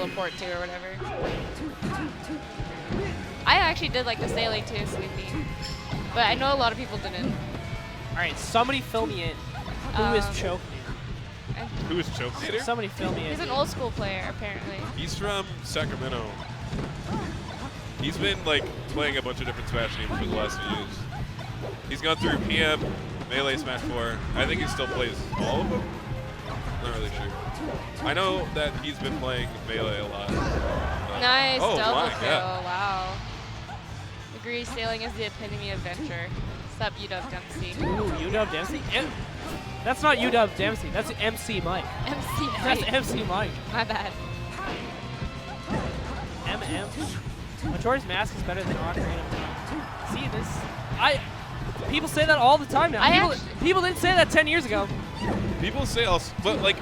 teleport to or whatever. I actually did like the sailing too, Sleepy. But I know a lot of people didn't. All right, somebody fill me in. Who is Choknater? Who is Choknater? Somebody fill me in. He's an old school player, apparently. He's from Sacramento. He's been like playing a bunch of different Smash games for the last few years. He's gone through PM, Melee, Smash 4. I think he still plays all of them. Not really sure. I know that he's been playing Melee a lot. Nice double my kill, God. wow. Agree, sailing is the epitome of venture. Sup, UW Dempsey. Ooh, UW Dempsey? That's not UW Dempsey, that's MC Mike. MC Mike. That's MC Mike. My bad. Majora's Mask is better than Ocarina of Time. See this? People say that all the time now. People didn't say that 10 years ago. People say also, but like,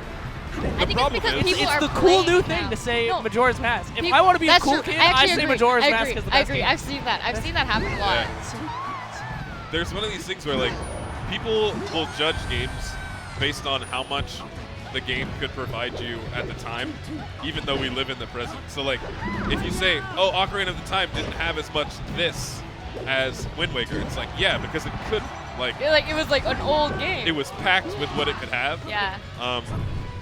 I think it's because people are the cool new now. thing to say No. Majora's Mask. If I want to be a cool kid, I say Majora's Mask is the best I agree. game. I've seen that. I've seen that happen a lot. Yeah. There's one of these things where like people will judge games based on how much the game could provide you at the time, even though we live in the present. So like, if you say, oh, Ocarina of the Time didn't have as much this as Wind Waker, it's like, yeah, because it could, like it was like an old game. It was packed with what it could have. Yeah.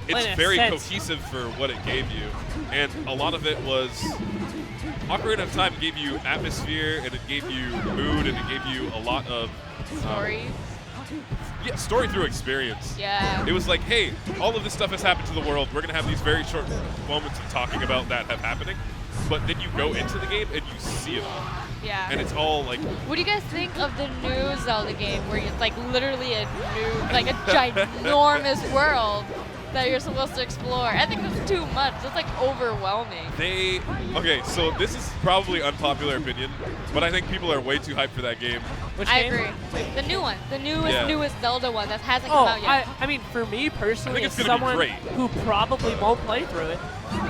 It's very cohesive for what it gave you, and a lot of it was Ocarina of Time gave you atmosphere, and it gave you mood, and it gave you a lot of story. Yeah, story through experience. Yeah. It was like, hey, all of this stuff has happened to the world. We're gonna have these very short moments of talking about that happening, but then you go into the game and you see it all. Yeah. And it's all like. What do you guys think of the new Zelda game, where it's like literally a new, like a ginormous world that you're supposed to explore? I think it's too much. It's like overwhelming. Okay, so this is probably unpopular opinion, but I think people are way too hyped for that game. I agree. The new one, the newest Zelda one that hasn't come out yet. I mean, for me personally, as it's someone great. who probably won't play through it,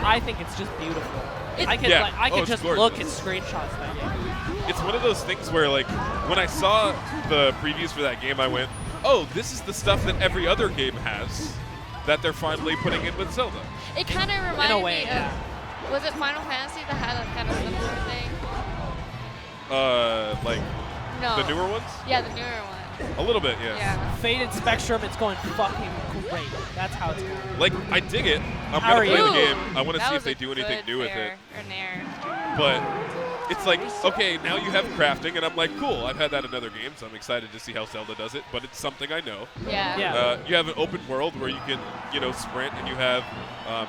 I think it's just beautiful. I can just gorgeous. look at screenshots of that game. It's one of those things where, like, when I saw the previews for that game, I went, oh, this is the stuff that every other game has that they're finally putting in with Zelda. It kind of reminded me yeah. of, was it Final Fantasy that had a kind of similar thing? Like, No. the newer ones? Yeah, the newer one. A little bit, yeah. Yeah. Faded Spectrum, it's going fucking great. That's how it's going. Like, I dig it. I'm How going to are play you? the game. I want to That see was if they a do anything good new with fair it. or nair. But it's like, okay, now you have crafting, and I'm like, cool. I've had that in other games, so I'm excited to see how Zelda does it, but it's something I know. Yeah. Yeah. You have an open world where you can, sprint, and you have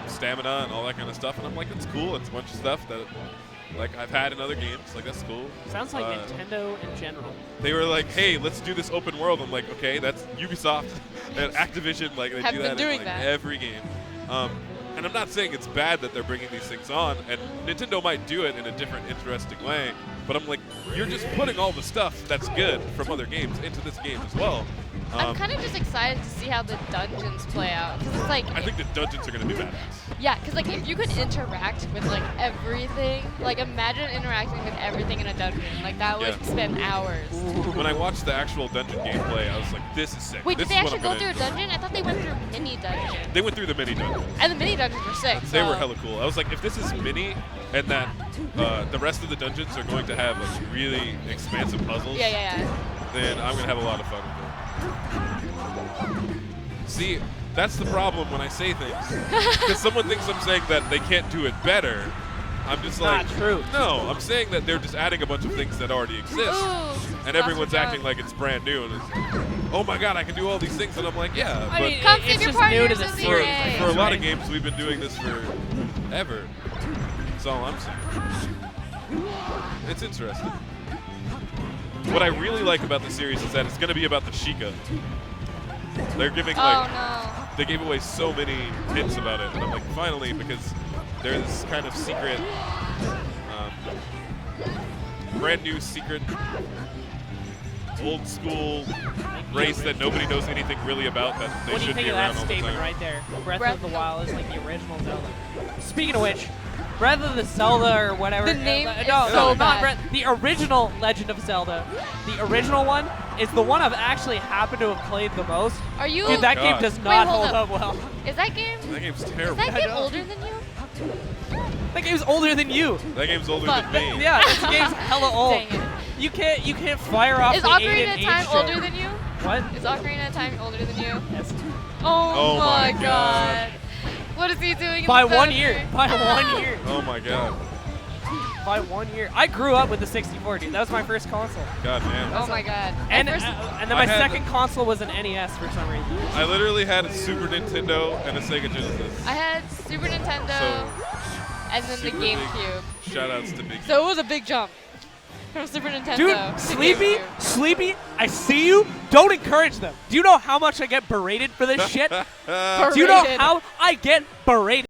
stamina and all that kind of stuff, and I'm like, that's cool. It's a bunch of stuff that, like, I've had in other games. Like, that's cool. Sounds like Nintendo in general. They were like, hey, let's do this open world. I'm like, okay, that's Ubisoft and Activision. Like, they Have do been that in doing like, that. every game. And I'm not saying it's bad that they're bringing these things on, and Nintendo might do it in a different, interesting way, but I'm like, you're just putting all the stuff that's good from other games into this game as well. I'm kind of just excited to see how the dungeons play out, because it's like, I think the dungeons are going to be badass. yeah, because like if you could interact with like everything, like imagine interacting with everything in a dungeon, like that would spend hours. When I watched the actual dungeon gameplay, I was like, this is sick. Wait, this did they is what actually I'm go through a gonna dungeon? I thought they went through mini dungeons. They went through the mini dungeons. And the mini dungeons were sick. They so. were hella cool. I was like, if this is mini and that the rest of the dungeons are going to have like really expansive puzzles, Yeah. then I'm going to have a lot of fun with it. See, that's the problem when I say things. Because someone thinks I'm saying that they can't do it better. I'm just like, Not true. No, I'm saying that they're just adding a bunch of things that already exist. Ooh, And everyone's acting like it's brand new. And it's like, oh my god, I can do all these things. And I'm like, yeah. I but mean, Come it's save your just new to partners the this series. year. for a lot of right? games, we've been doing this for ever. That's all I'm saying. It's interesting. What I really like about the series is that it's going to be about the Sheikah. They're giving they gave away so many hints about it, and I'm like, finally, because there's this kind of secret, brand new secret, old school race that nobody knows anything really about that they What do you should think be of around that all the statement time. right there? Breath of the Wild is like the original Zelda. Speaking of which, Breath of the Zelda or whatever. The name is no, so not bad. Breath. The original Legend of Zelda. The original one is the one I've actually happened to have played the most. Are you? Dude, that game God. does not hold hold up. up well. Is that game? That game's Is terrible. that game I know. older than you? That game's older than you. That game's older than me. Yeah, this game's hella old. Dang it. You can't fire off Is the Ocarina of 8 Time and 8 older than you? What? Is Ocarina of Time older than you? Yes. Oh, my my God. What is he doing? By in the 1 year. By 1 year. Oh my god. By 1 year. I grew up with the 64, dude. That was my first console. God damn. Oh my God. And At first- and then my second console was an NES for some reason. I literally had a Super Nintendo and a Sega Genesis. I had Super Nintendo and then the super big GameCube. Shoutouts to Big. So it was a big jump from Super Nintendo Dude, to Sleepy, GameCube. Sleepy, I see you. Don't encourage them. Do you know how much I get berated for this shit? Do you know Berated. how I get berated?